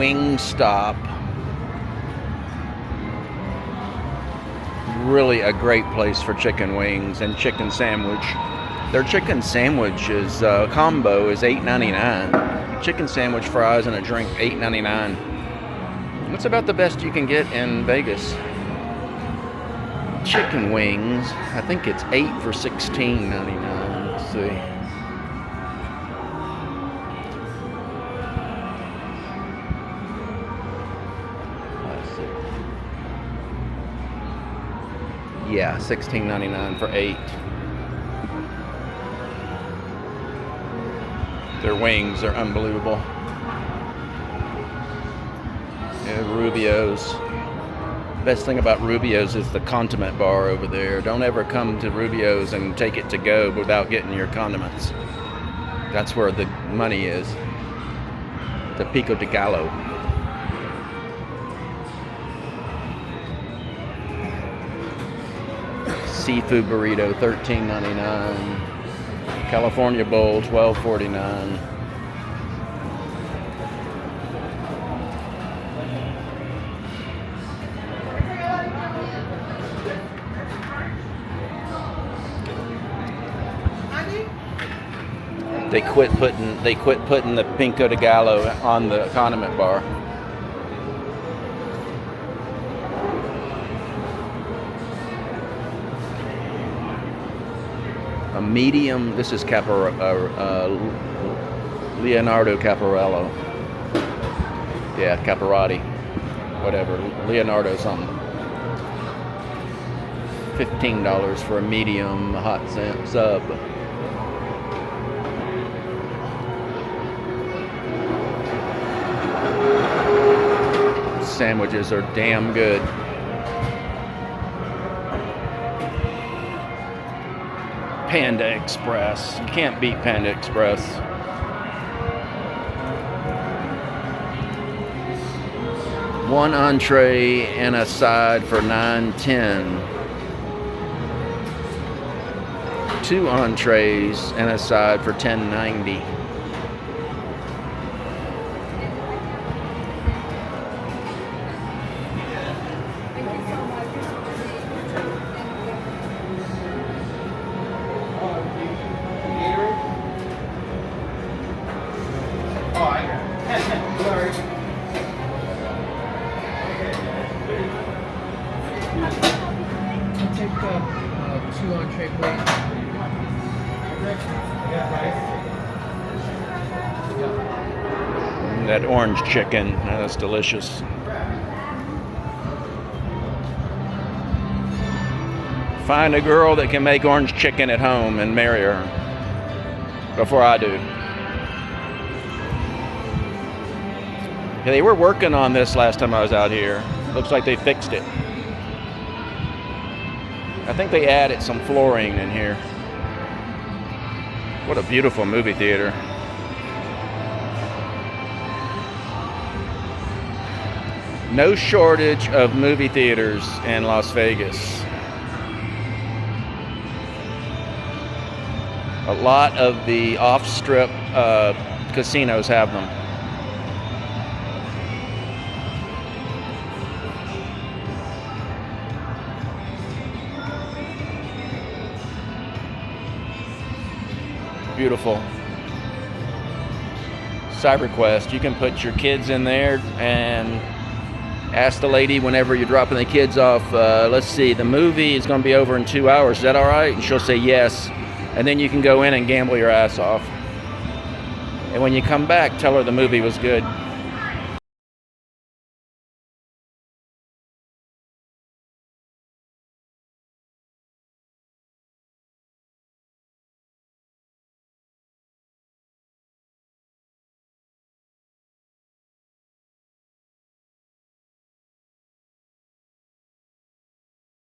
Wing Stop. Really a great place for chicken wings and chicken sandwich. Their chicken sandwich is combo is $8.99. Chicken sandwich, fries, and a drink, $8.99. What's about the best you can get in Vegas? Chicken wings. I think it's 8 for $16.99. Let's see. Yeah, $16.99 for 8. Their wings are unbelievable. Yeah, Rubio's. Best thing about Rubio's is the condiment bar over there. Don't ever come to Rubio's and take it to go without getting your condiments. That's where the money is. The Pico de Gallo. Seafood burrito, $13.99. California bowl, $12.49. They quit putting the Pico de Gallo on the condiment bar. A medium, this is Leonardo Caparello. Yeah, Caparati. Whatever. Leonardo something. $15 for a medium hot sub. Sandwiches are damn good. Panda Express. You can't beat Panda Express. One entree and a side for $9.10. 2 entrees and a side for $10.90. That orange chicken, that's delicious. Find a girl that can make orange chicken at home and marry her before I do. Yeah, they were working on this last time I was out here. Looks like they fixed it. I think they added some flooring in here. What a beautiful movie theater. No shortage of movie theaters in Las Vegas. A lot of the off-strip casinos have them. Beautiful. CyberQuest, you can put your kids in there and ask the lady whenever you're dropping the kids off, let's see, the movie is going to be over in 2 hours. Is that all right? And she'll say yes. And then you can go in and gamble your ass off. And when you come back, tell her the movie was good.